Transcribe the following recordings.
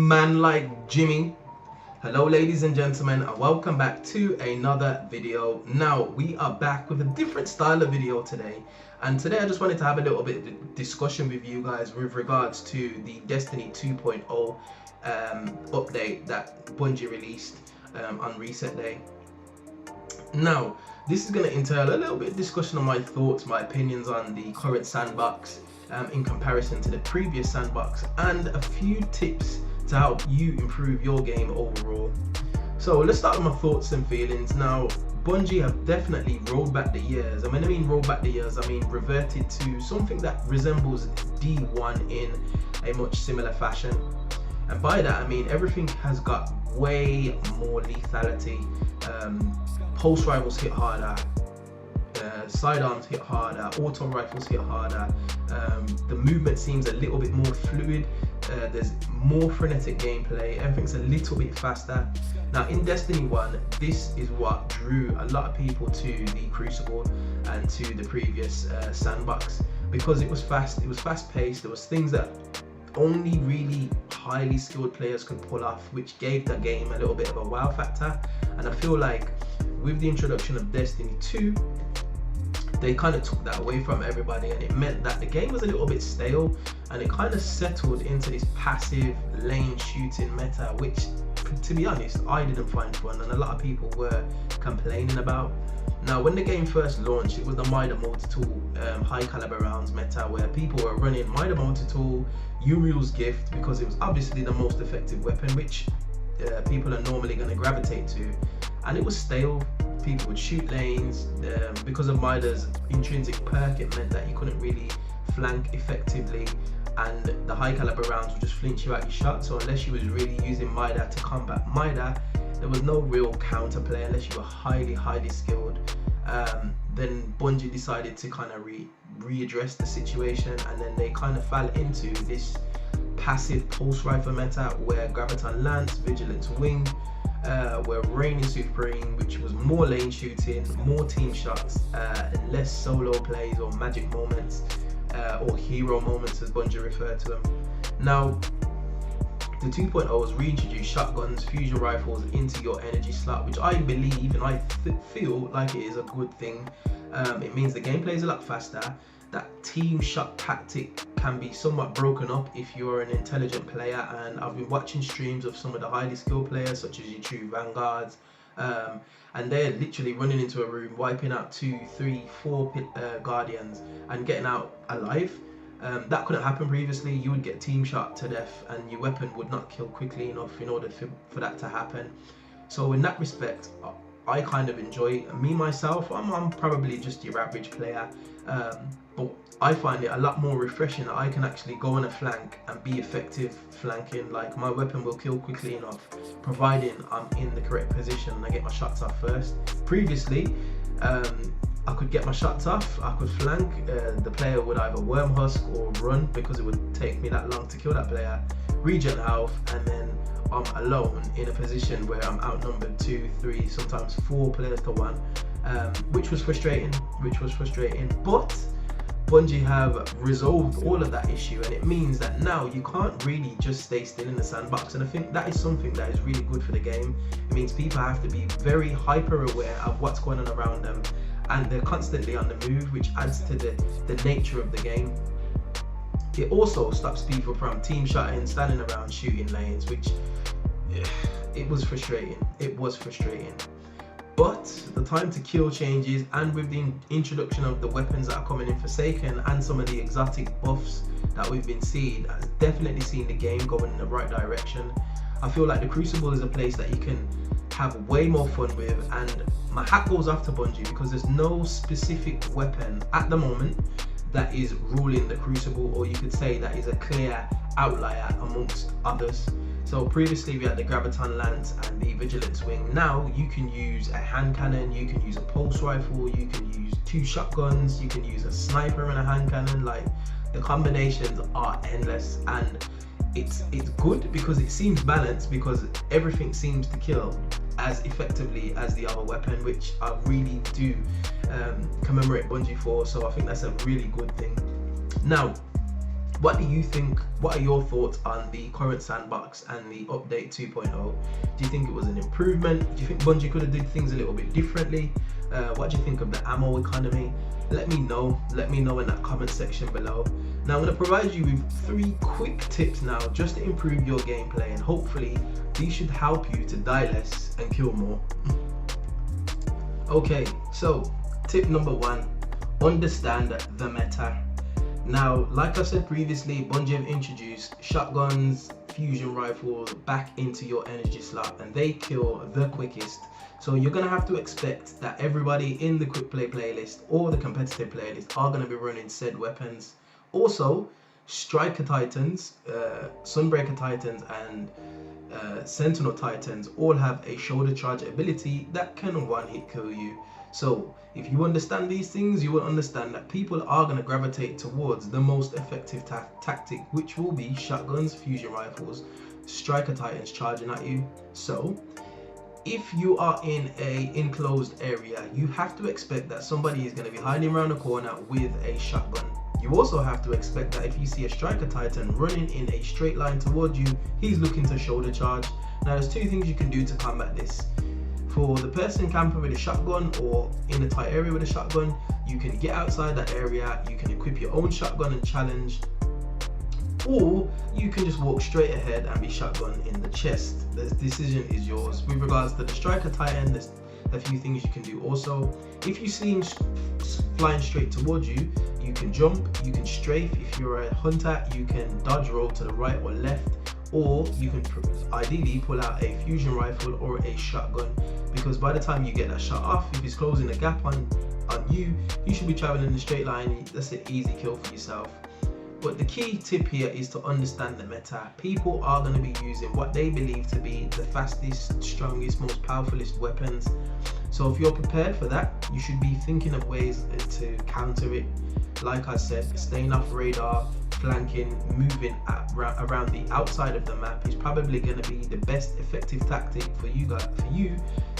man like Jimmy. Hello ladies and gentlemen, and welcome back to another video. Now we are back with a different style of video today, and today I just wanted to have a little bit of discussion with you guys with regards to the Destiny 2.0 update that Bungie released on reset day. Now this is going to entail a little bit of discussion on my thoughts, my opinions on the current sandbox in comparison to the previous sandbox, and a few tips to help you improve your game overall. So let's start with my thoughts and feelings. Now Bungie have definitely rolled back the years, and when I mean rolled back the years, I mean reverted to something that resembles D1 in a much similar fashion. And by that I mean everything has got way more lethality. Pulse rifles hit harder, sidearms hit harder, auto rifles hit harder, the movement seems a little bit more fluid, there's more frenetic gameplay, everything's a little bit faster. Now in Destiny 1, this is what drew a lot of people to the Crucible and to the previous sandbox, because it was fast paced, there was things that only really highly skilled players could pull off, which gave the game a little bit of a wow factor. And I feel like with the introduction of Destiny 2, they kind of took that away from everybody, and it meant that the game was a little bit stale, and it kind of settled into this passive lane shooting meta, which to be honest I didn't find fun, and a lot of people were complaining about. Now when the game first launched, it was the Mida multi-tool high caliber rounds meta, where people were running Mida multi-tool, Uriel's gift, because it was obviously the most effective weapon, which people are normally going to gravitate to, and it was stale. People would shoot lanes because of Mida's intrinsic perk. It meant that you couldn't really flank effectively, and the high caliber rounds would just flinch you out your shot. So unless you was really using Mida to combat Mida, there was no real counterplay unless you were highly skilled. Then Bungie decided to kind of readdress the situation, and then they kind of fell into this passive pulse rifle meta where Graviton Lance, Vigilance Wing were reigning supreme, which was more lane shooting, more team shots, less solo plays or magic moments, or hero moments as Bungie referred to them. Now the 2.0s reintroduced shotguns, fusion rifles into your energy slot, which I believe and I feel like it is a good thing. It means the gameplay is a lot faster. That team shot tactic can be somewhat broken up if you're an intelligent player, and I've been watching streams of some of the highly skilled players such as your true vanguards, and they're literally running into a room, wiping out 2, 3, 4 guardians and getting out alive. That couldn't happen previously. You would get team shot to death and your weapon would not kill quickly enough in order for that to happen. So in that respect, I kind of enjoy it. Me myself, I'm probably just your average player, but I find it a lot more refreshing that I can actually go on a flank and be effective flanking. Like my weapon will kill quickly enough, providing I'm in the correct position and I get my shots off first. Previously, I could get my shots off, I could flank, the player would either worm husk or run because it would take me that long to kill that player, regen health, and then I'm alone in a position where I'm outnumbered 2, 3, sometimes 4 players to 1, which was frustrating. But Bungie have resolved all of that issue, and it means that now you can't really just stay still in the sandbox, and I think that is something that is really good for the game. It means people have to be very hyper aware of what's going on around them, and they're constantly on the move, which adds to the nature of the game. It also stops people from team shotting, standing around shooting lanes, which it was frustrating. But the time to kill changes, and with the introduction of the weapons that are coming in Forsaken and some of the exotic buffs that we've been seeing, has definitely seen the game going in the right direction. I feel like the Crucible is a place that you can have way more fun with, and my hat goes off to Bungie because there's no specific weapon at the moment that is ruling the Crucible, or you could say that is a clear outlier amongst others. So previously we had the Graviton Lance and the Vigilance Wing. Now you can use a hand cannon, you can use a pulse rifle, you can use 2 shotguns, you can use a sniper and a hand cannon. Like, the combinations are endless, and it's good because it seems balanced, because everything seems to kill as effectively as the other weapon, which I really do commemorate Bungie for. So I think that's a really good thing. Now What do you think? What are your thoughts on the current sandbox and the update 2.0? Do you think it was an improvement? Do you think Bungie could have did things a little bit differently? What do you think of the ammo economy? Let me know in that comment section below. Now I'm going to provide you with 3 quick tips now just to improve your gameplay, and hopefully these should help you to die less and kill more. Okay, so tip number 1, understand the meta. Now, like I said previously, Bungie have introduced shotguns, fusion rifles back into your energy slot, and they kill the quickest. So you're going to have to expect that everybody in the quick play playlist or the competitive playlist are going to be running said weapons. Also, Striker Titans, Sunbreaker Titans and Sentinel Titans all have a shoulder charge ability that can one-hit kill you. So if you understand these things, you will understand that people are going to gravitate towards the most effective tactic, which will be shotguns, fusion rifles, Striker Titans charging at you. So if you are in a enclosed area, you have to expect that somebody is going to be hiding around the corner with a shotgun. You also have to expect that if you see a Striker Titan running in a straight line towards you, he's looking to shoulder charge. Now there's 2 things you can do to combat this. For the person camping with a shotgun or in a tight area with a shotgun, you can get outside that area, you can equip your own shotgun and challenge, or you can just walk straight ahead and be shotgun in the chest. The decision is yours. With regards to the Striker Titan, there's a few things you can do also. If you see him flying straight towards you, you can jump, you can strafe. If you're a hunter, you can dodge roll to the right or left, or you can ideally pull out a fusion rifle or a shotgun, because by the time you get that shot off, if he's closing a gap on you, you should be traveling in a straight line. That's an easy kill for yourself. But the key tip here is to understand the meta. People are going to be using what they believe to be the fastest, strongest, most powerfulest weapons. So if you're prepared for that, you should be thinking of ways to counter it. Like I said, staying off radar, flanking, moving around the outside of the map is probably going to be the best effective tactic for you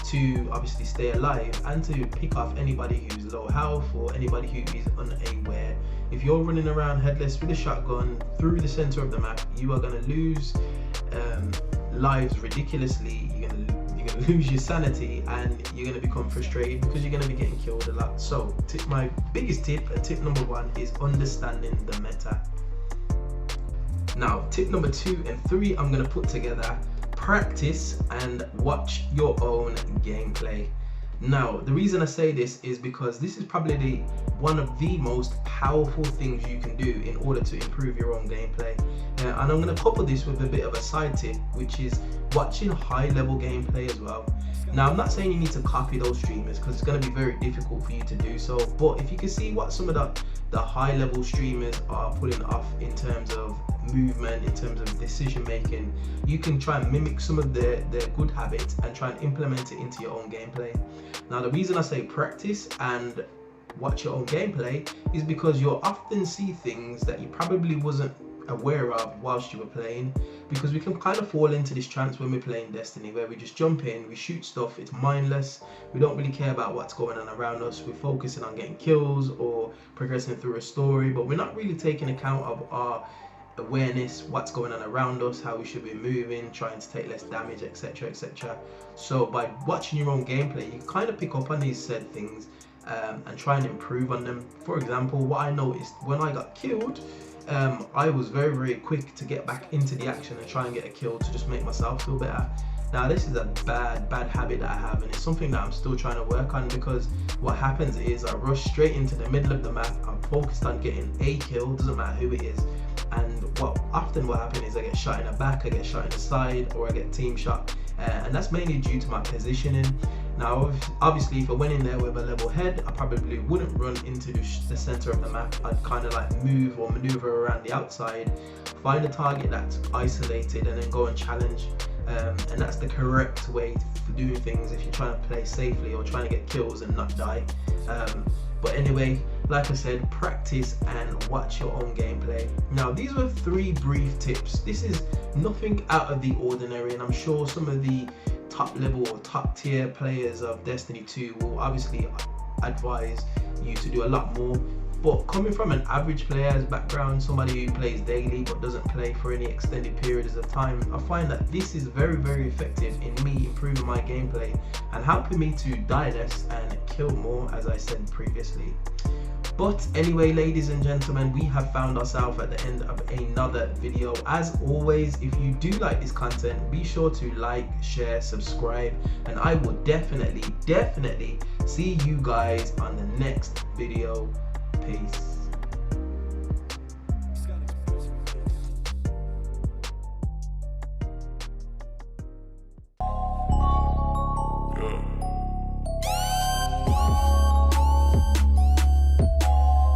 to obviously stay alive and to pick off anybody who's low health or anybody who is unaware. If you're running around headless with a shotgun through the center of the map, you are going to lose lives ridiculously. You're going to lose your sanity, and you're going to become frustrated because you're going to be getting killed a lot. So my biggest tip, tip number 1, is understanding the meta. Now tip number 2 and 3 I'm going to put together: practice and watch your own gameplay. Now the reason I say this is because this is probably one of the most powerful things you can do in order to improve your own gameplay. And I'm going to couple this with a bit of a side tip, which is watching high level gameplay as well. Now I'm not saying you need to copy those streamers, because it's going to be very difficult for you to do so, but if you can see what some of the high level streamers are pulling off in terms of movement, in terms of decision making, you can try and mimic some of their good habits and try and implement it into your own gameplay. Now the reason I say practice and watch your own gameplay is because you'll often see things that you probably wasn't aware of whilst you were playing, because we can kind of fall into this trance when we're playing Destiny, where we just jump in, we shoot stuff, it's mindless, we don't really care about what's going on around us, we're focusing on getting kills or progressing through a story, but we're not really taking account of our awareness, what's going on around us, how we should be moving, trying to take less damage, etc, etc. So by watching your own gameplay, you kind of pick up on these said things and try and improve on them. For example, what I noticed when I got killed, I was very quick to get back into the action and try and get a kill to just make myself feel better. Now this is a bad habit that I have, and it's something that I'm still trying to work on, because what happens is I rush straight into the middle of the map, I'm focused on getting a kill, doesn't matter who it is, and what happens is I get shot in the back, I get shot in the side, or I get team shot, and that's mainly due to my positioning. Now obviously if I went in there with a level head, I probably wouldn't run into the center of the map. I'd kind of like move or maneuver around the outside, find a target that's isolated, and then go and challenge. And that's the correct way for doing things if you're trying to play safely or trying to get kills and not die. But anyway, like I said, practice and watch your own gameplay. Now these were 3 brief tips. This is nothing out of the ordinary, and I'm sure some of the top level or top tier players of Destiny 2 will obviously advise you to do a lot more. But coming from an average player's background, somebody who plays daily but doesn't play for any extended periods of time, I find that this is very, very effective in me improving my gameplay and helping me to die less and kill more, as I said previously. But anyway, ladies and gentlemen, we have found ourselves at the end of another video. As always, if you do like this content, be sure to like, share, subscribe, and I will definitely see you guys on the next video. Peace.